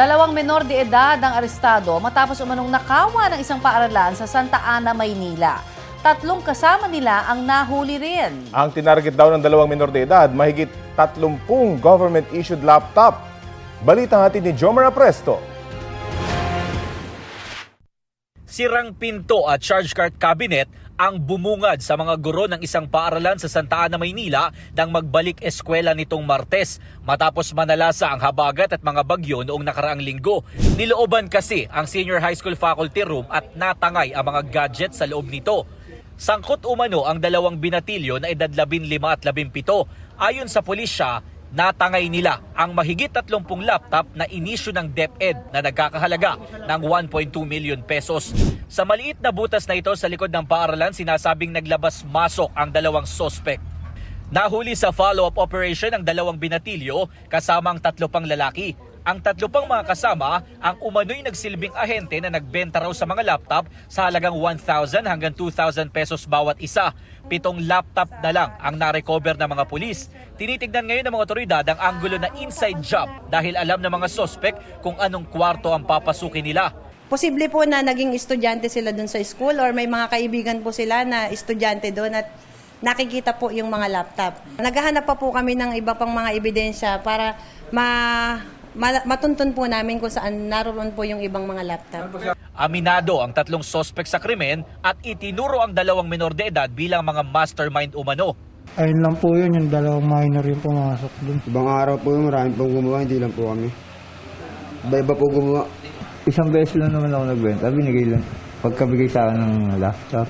Dalawang menor de edad ang arestado matapos umanong nakawa ng isang paaralan sa Santa Ana, Maynila. Tatlong kasama nila ang nahuli rin. Ang tinarget daw ng dalawang menor de edad, mahigit 30 government-issued laptop. Balita hatid ni Jomar Apresto. Sirang pinto at charge card cabinet ang bumungad sa mga guro ng isang paaralan sa Santa Ana, Maynila nang magbalik eskwela nitong Martes matapos manalasa ang habagat at mga bagyo noong nakaraang linggo. Nilooban kasi ang senior high school faculty room at natangay ang mga gadgets sa loob nito. Sangkot umano ang dalawang binatilyo na edad 15 at 17. Ayon sa pulisya, natangay nila ang mahigit 30 laptop na inisyu ng DepEd na nagkakahalaga ng 1.2 million pesos. Sa maliit na butas na ito sa likod ng paaralan, sinasabing naglabas-masok ang dalawang sospek. Nahuli sa follow-up operation ang dalawang binatilyo kasama ang 3 pang lalaki. Ang 3 pang mga kasama ang umano'y nagsilbing ahente na nagbenta raw sa mga laptop sa halagang 1,000 hanggang 2,000 pesos bawat isa. 7 laptop na lang ang narecover ng mga pulis. Tinitignan ngayon ng mga otoridad ang anggulo na inside job dahil alam ng mga sospek kung anong kwarto ang papasukin nila. Posible po na naging estudyante sila dun sa school or may mga kaibigan po sila na estudyante doon at nakikita po yung mga laptop. Naghahanap pa po kami ng iba pang mga ebidensya para matuntun po namin kung saan naroon po yung ibang mga laptop. Aminado ang 3 sospek sa krimen at itinuro ang 2 menor de edad bilang mga mastermind umano. Ayun lang po yun, yung dalawang minor yung pumasok dun. Ibang araw po yung maraming pong gumawa, hindi lang po kami. Iba-iba po gumawa. Isang beses lang naman ako nagbenta, binigay lang. Pagkabigay sa akin ng laptop.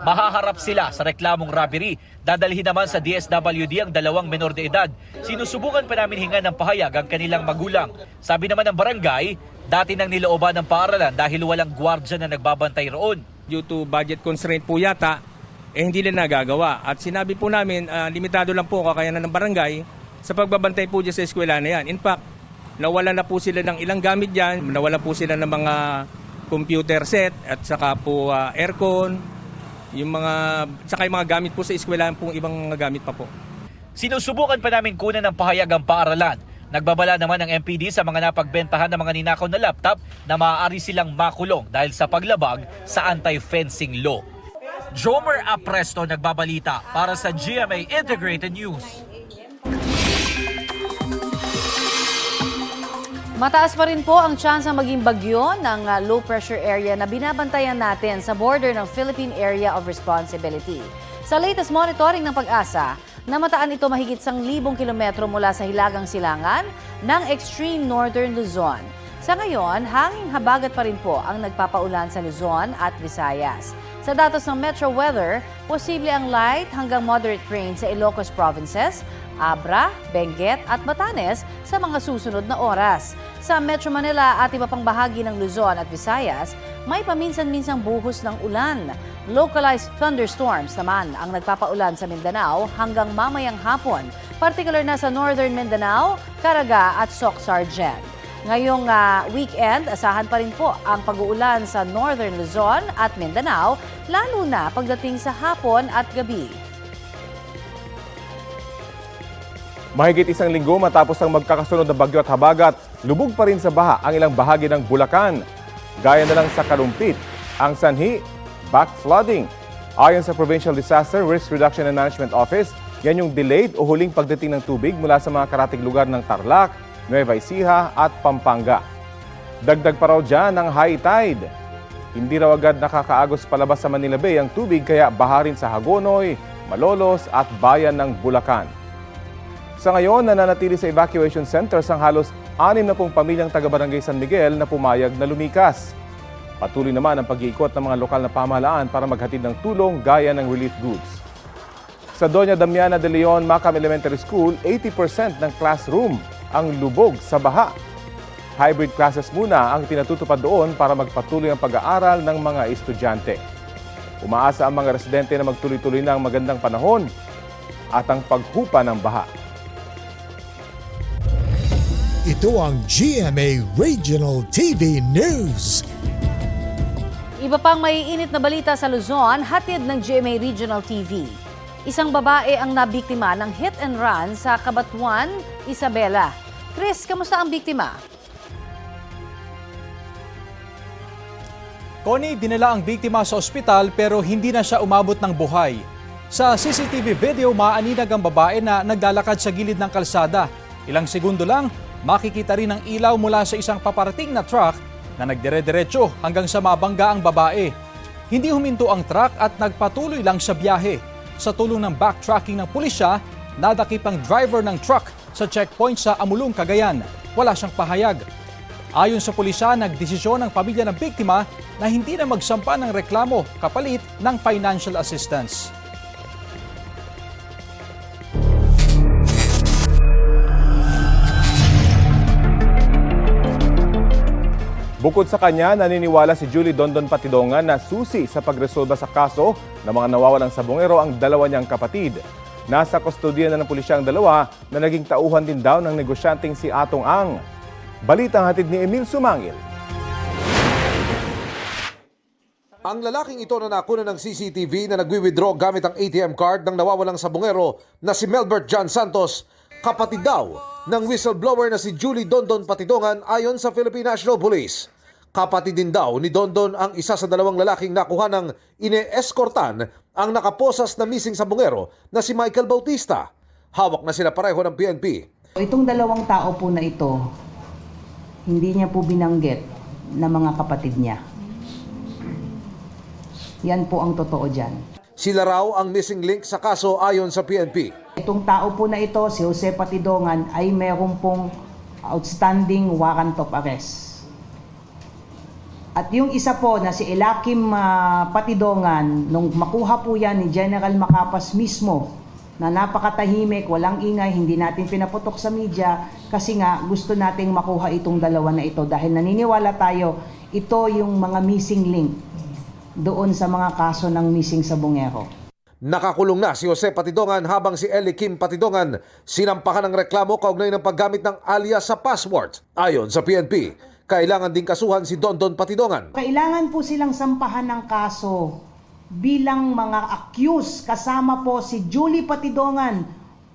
Mahaharap sila sa reklamong robbery. Dadalhin naman sa DSWD ang 2 menor de edad. Sinusubukan pa namin hingan ng pahayag ang kanilang magulang. Sabi naman ng barangay, dati nang nilooban ng paaralan dahil walang gwardya na nagbabantay roon. Due to budget constraint po yata, hindi nila nagagawa. At sinabi po namin, limitado lang po kakayanan ng barangay sa pagbabantay po dyan sa eskwela na yan. In fact, nawala na po sila ng ilang gamit dyan, nawala po sila ng mga computer set at saka po aircon, saka yung mga gamit po sa eskwelahan pong ibang mga gamit pa po. Sinusubukan pa namin kunan ng pahayag ang paaralan. Nagbabala naman ng MPD sa mga napagbentahan ng mga ninakaw na laptop na maaari silang makulong dahil sa paglabag sa anti-fencing law. Jomer Apresto nagbabalita para sa GMA Integrated News. Mataas pa rin po ang tsansa maging bagyo ng low pressure area na binabantayan natin sa border ng Philippine Area of Responsibility. Sa latest monitoring ng Pag-asa, namataan ito mahigit 1,000 kilometro mula sa Hilagang Silangan ng extreme northern Luzon. Sa ngayon, hanging habagat pa rin po ang nagpapaulan sa Luzon at Visayas. Sa datos ng Metro Weather, posible ang light hanggang moderate rain sa Ilocos Provinces, Abra, Benguet at Batanes sa mga susunod na oras. Sa Metro Manila at iba pang bahagi ng Luzon at Visayas, may paminsan-minsang buhos ng ulan. Localized thunderstorms naman ang nagpapaulan sa Mindanao hanggang mamayang hapon, partikular na sa Northern Mindanao, Caraga at Soc-Sargen. Ngayong weekend, asahan pa rin po ang pag-uulan sa Northern Luzon at Mindanao, lalo na pagdating sa hapon at gabi. Mahigit 1 linggo matapos ang magkakasunod na bagyo at habagat, lubog pa rin sa baha ang ilang bahagi ng Bulacan. Gaya na lang sa Kalumpit, ang sanhi, backflooding. Ayon sa Provincial Disaster Risk Reduction and Management Office, yan yung delayed o huling pagdating ng tubig mula sa mga karatig lugar ng Tarlac, Nueva Ecija at Pampanga. Dagdag pa raw dyan ang high tide. Hindi raw agad nakakaagos palabas sa Manila Bay ang tubig kaya baha rin sa Hagonoy, Malolos at bayan ng Bulacan. Sa ngayon, nananatili sa evacuation centers ang halos 60 pamilyang taga-barangay San Miguel na pumayag na lumikas. Patuloy naman ang pag-iikot ng mga lokal na pamahalaan para maghatid ng tulong gaya ng relief goods. Sa Doña Damiana de Leon Macam Elementary School, 80% ng classroom ang lubog sa baha. Hybrid classes muna ang pinatutupad doon para magpatuloy ang pag-aaral ng mga estudyante. Umaasa ang mga residente na magtuloy-tuloy na ang magandang panahon at ang paghupa ng baha. Ito ang GMA Regional TV News. Iba pang maiinit na balita sa Luzon, hatid ng GMA Regional TV. Isang babae ang nabiktima ng hit and run sa Cabatuan, Isabela. Chris, kamusta ang biktima? Connie, dinala ang biktima sa ospital pero hindi na siya umabot ng buhay. Sa CCTV video, maaninag ang babae na naglalakad sa gilid ng kalsada. Ilang segundo lang, makikita rin ang ilaw mula sa isang paparating na truck na nagdire-diretso hanggang sa mabangga ang babae. Hindi huminto ang truck at nagpatuloy lang sa biyahe. Sa tulong ng backtracking ng pulisya, nadakip ang driver ng truck sa checkpoint sa Amulong, Cagayan. Wala siyang pahayag. Ayon sa pulisya, nagdesisyon ang pamilya ng biktima na hindi na magsampa ng reklamo kapalit ng financial assistance. Bukod sa kanya, naniniwala si Julie Dondon Patidongan na susi sa pagresolba sa kaso ng mga nawawalang sabongero ang dalawa niyang kapatid. Nasa kustodiya na ng pulisya ang dalawa na naging tauhan din daw ng negosyanteng si Atong Ang. Balitang hatid ni Emil Sumangil. Ang lalaking ito na nakuna ng CCTV na nagwi-withdraw gamit ang ATM card ng nawawalang sabongero na si Melbert John Santos, kapatid daw ng whistleblower na si Julie Dondon Patidongan ayon sa Philippine National Police. Kapatid din daw ni Dondon ang isa sa dalawang lalaking nakuha ng ine-escortan ang nakaposas na missing sabongero na si Michael Bautista. Hawak na sila pareho ng PNP. Itong dalawang tao po na ito, hindi niya po binanggit na mga kapatid niya. Yan po ang totoo dyan. Sila raw ang missing link sa kaso ayon sa PNP. Itong tao po na ito, si Jose Patidongan, ay meron pong outstanding warrant of arrest. At yung isa po na si Elakim Patidongan, nung makuha po yan ni General Macapas mismo, na napakatahimik, walang ingay, hindi natin pinaputok sa media kasi nga gusto nating makuha itong dalawa na ito dahil naniniwala tayo ito yung mga missing link doon sa mga kaso ng missing sabongero. Nakakulong na si Jose Patidongan habang si Ellie Kim Patidongan sinampahan ng reklamo kaugnay ng paggamit ng alias sa passport. Ayon sa PNP, kailangan din kasuhan si Dondon Patidongan. Kailangan po silang sampahan ng kaso bilang mga accused, kasama po si Julie Patidongan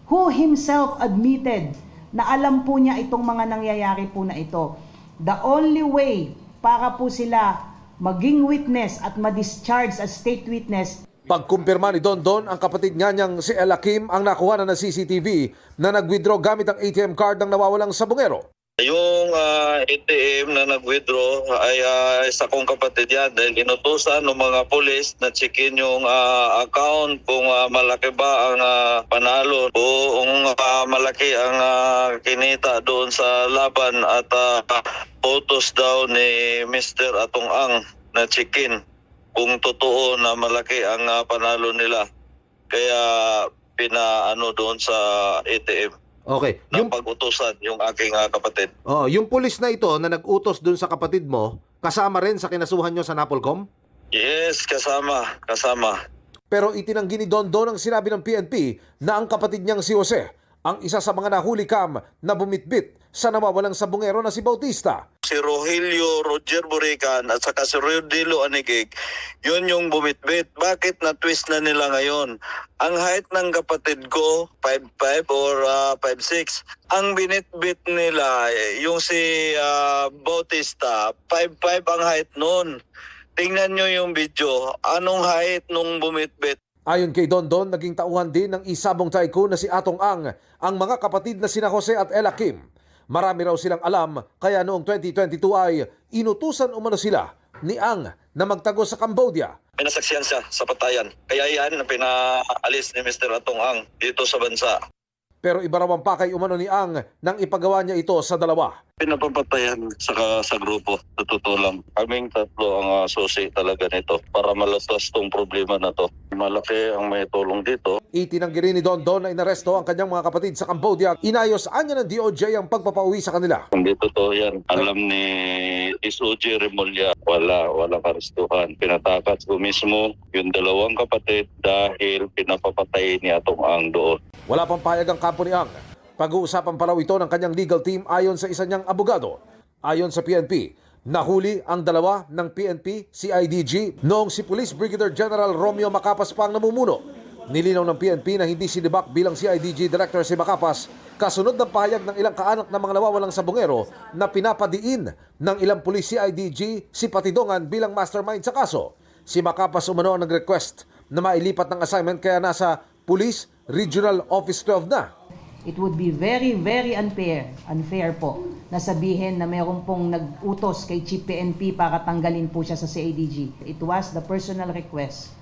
who himself admitted na alam po niya itong mga nangyayari po na ito. The only way para po sila maging witness at ma-discharge as state witness. Pagkumpirma ni Dondon, ang kapatid niya niyang si Ella Kim ang nakuha na ng CCTV na nag-withdraw gamit ang ATM card ng nawawalang sabongero. Yung ATM na nag-withdraw ay isa kong kapatid yan dahil inutusan ng mga polis na checkin yung account kung malaki ba ang panalo o kung malaki ang kinita doon sa laban at photos daw ni Mr. Atong Ang na checkin kung totoo na malaki ang panalo nila. Kaya pinaano doon sa ATM. Okay. Yung pag-utusan yung aking kapatid. Yung pulis na ito na nag-utos dun sa kapatid mo, kasama rin sa kinasuhan nyo sa Napolcom? Yes, kasama. Pero itinanggi ni Dondon ang sinabi ng PNP na ang kapatid niyang si Jose ang isa sa mga nahuli kam na bumitbit sa nawawalang sabongero na si Bautista. Si Rogelio Roger Burican at saka si Rodilo Anigig, yun yung bumitbit. Bakit na-twist na nila ngayon? Ang height ng kapatid ko, 5'5 or 5'6. Ang binitbit nila, yung si Bautista, 5'5 ang height nun. Tingnan nyo yung video. Anong height nung bumitbit? Ayon kay Dondon, naging tauhan din ng isabong tycoon na si Atong Ang mga kapatid na sina Jose at Ella Kim. Marami raw silang alam, kaya noong 2022 ay inutusan umano sila ni Ang na magtago sa Cambodia. Pinasaksihan siya sa patayan. Kaya yan ang pinaalis ni Mr. Atong Ang dito sa bansa. Pero iba raw ang pakay umano ni Ang nang ipagawa niya ito sa dalawa. Pinapapatayan sa grupo. Sa totoo lang. Kaming tatlo ang susi talaga nito para malastas tong problema na to. Malaki ang may tulong dito. Itinanggi rin ni Dondon na inaresto ang kanyang mga kapatid sa Cambodia. Inayos anya ng DOJ ang pagpapauwi sa kanila. Hindi totoo yan. Alam ni SOG Remulla, walang arestuhan. Pinatakas ko mismo yung dalawang kapatid dahil pinapapatay ni Atong Ang doon. Wala pang payag ang kampo ni Ang. Pag-uusapan pa raw ito ng kanyang legal team ayon sa isa niyang abogado. Ayon sa PNP, nahuli ang dalawa ng PNP, CIDG, noong si Police Brigadier General Romeo Macapas pa ang namumuno. Nilinaw ng PNP na hindi sinibak bilang CIDG Director si Macapas Kasunod ng pahayag ng ilang kaanak ng mga nawawalang sabongero na pinapadiin ng ilang pulis CIDG si Patidongan bilang mastermind sa kaso. Si Macapas umano ang nag-request na mailipat ng assignment kaya nasa Police Regional Office 12 na. It would be very, very unfair po na sabihin na mayroon pong nag-utos kay Chief PNP para tanggalin po siya sa CIDG. It was the personal request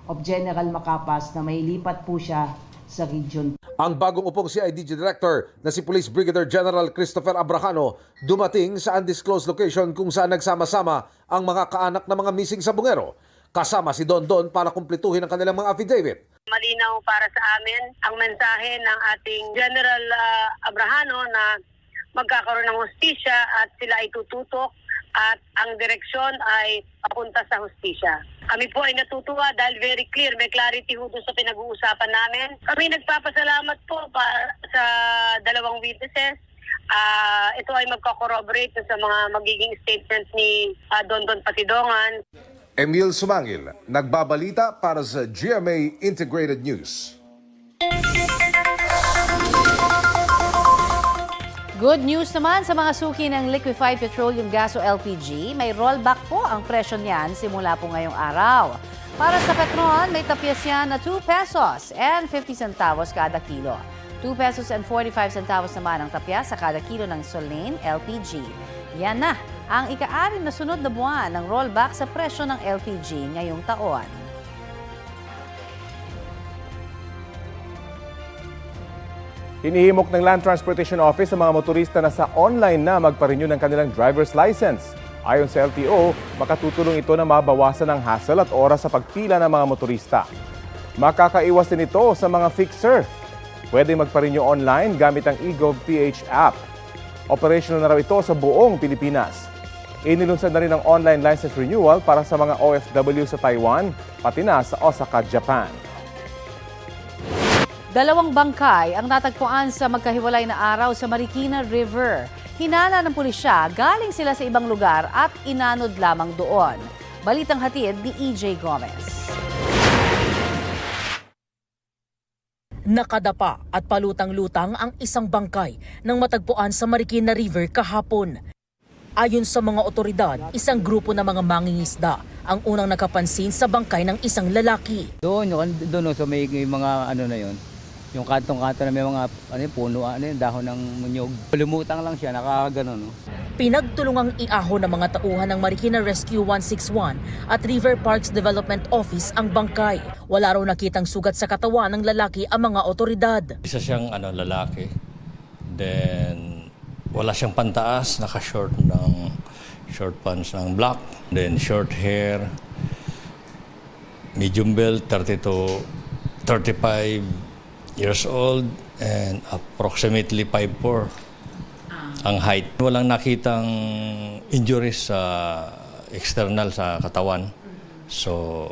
of General Macapas na mailipat po siya sa region. Ang bagong upong CIDG Director na si Police Brigadier General Christopher Abrajano dumating sa undisclosed location kung saan nagsama-sama ang mga kaanak ng mga missing sabongero. Kasama si Don Don para kumpletuhin ang kanilang mga affidavit. Malinaw para sa amin ang mensahe ng ating General Abrajano na magkakaroon ng hustisya at sila ay tututok at ang direksyon ay papunta sa hustisya. Kami po ay natutuwa dahil very clear, may clarity ho doon sa pinag-uusapan namin. Kami nagpapasalamat po sa dalawang witnesses. Ito ay magkakorroborate sa mga magiging statements ni Don Don Patidongan. Emil Sumangil, nagbabalita para sa GMA Integrated News. Good news naman sa mga suki ng liquefied petroleum gas o LPG, may rollback po ang presyo niyan simula po ngayong araw. Para sa Petron, may tapyas yan na 2 pesos and 50 centavos kada kilo. 2 pesos and 45 centavos naman ang tapyas sa kada kilo ng Solane LPG. Yan na ang ika-6 na sunod na buwan ng rollback sa presyo ng LPG ngayong taon. Hinihimok ng Land Transportation Office sa mga motorista na sa online na magpa-renew ng kanilang driver's license. Ayon sa LTO, makatutulong ito na mabawasan ang hassle at oras sa pagpila ng mga motorista. Makakaiwas din ito sa mga fixer. Pwede magpa-renew online gamit ang eGov.ph app. Operational na raw ito sa buong Pilipinas. Inilunsad na rin ang online license renewal para sa mga OFW sa Taiwan, pati na sa Osaka, Japan. 2 bangkay ang natagpuan sa magkahiwalay na araw sa Marikina River. Hinala ng pulisya, galing sila sa ibang lugar at inanod lamang doon. Balitang hatid ni EJ Gomez. Nakadapa at palutang-lutang ang isang bangkay nang matagpuan sa Marikina River kahapon. Ayon sa mga otoridad, isang grupo ng mga mangingisda ang unang nakapansin sa bangkay ng isang lalaki. Doon sa may mga na yon. Yung kantong-kanto na may mga puno, dahon ng munyog. Lumutang lang siya, nakakaganon. No? Pinagtulungang iahon ng mga tauhan ng Marikina Rescue 161 at River Parks Development Office ang bangkay. Wala raw nakitang sugat sa katawan ng lalaki ang mga otoridad. Isa siyang lalaki. Then wala siyang pantaas, naka-short short pants ng black. Then short hair, medium build, 30 to 35 years old and approximately 5'4" ang height. Walang nakitang injuries sa external sa katawan. So,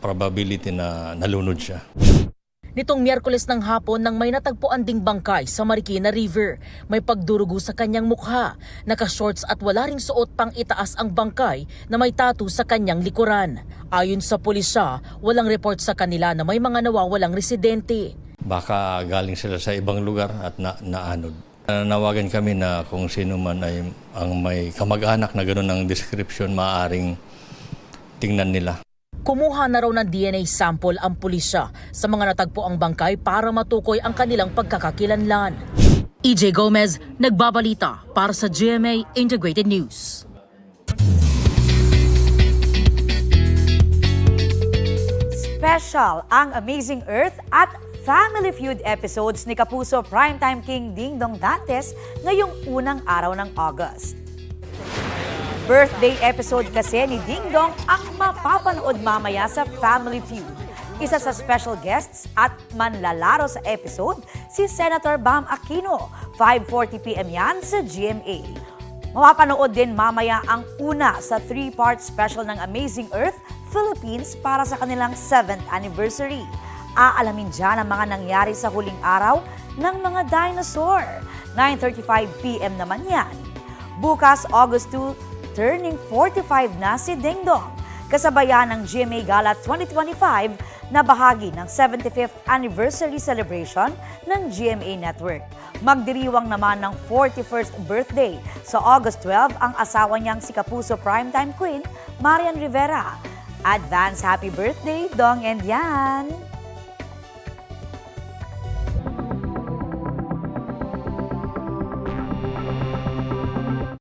probability na nalunod siya. Nitong Miyerkules ng hapon nang may natagpuan ding bangkay sa Marikina River. May pagdurugo sa kanyang mukha. Naka-shorts at wala ring suot pang itaas ang bangkay na may tattoo sa kanyang likuran. Ayon sa pulisya, walang report sa kanila na may mga nawawalang residente. Baka galing sila sa ibang lugar at naanod. Nawagan kami na kung sino man ay ang may kamag-anak na gano'n ang description, maaaring tingnan nila. Kumuha na raw ng DNA sample ang pulisya sa mga natagpuang bangkay para matukoy ang kanilang pagkakakilanlan. EJ Gomez, nagbabalita para sa GMA Integrated News. Special ang Amazing Earth at Family Feud episodes ni Kapuso Primetime King Ding Dong Dantes ngayong unang araw ng August. Birthday episode kasi ni Ding Dong ang mapapanood mamaya sa Family Feud. Isa sa special guests at manlalaro sa episode, si Senator Bam Aquino. 5:40 p.m. yan sa GMA. Mapapanood din mamaya ang una sa 3-part special ng Amazing Earth Philippines para sa kanilang 7th anniversary. Aalamin dyan ang mga nangyari sa huling araw ng mga dinosaur. 9:35 p.m. naman yan. Bukas, August 2, turning 45 na si Ding Dong. Kasabayan ng GMA Gala 2025 na bahagi ng 75th anniversary celebration ng GMA Network. Magdiriwang naman ng 41st birthday sa August 12 ang asawa niyang si Kapuso Primetime Queen, Marian Rivera. Advance happy birthday, Dong and Yan!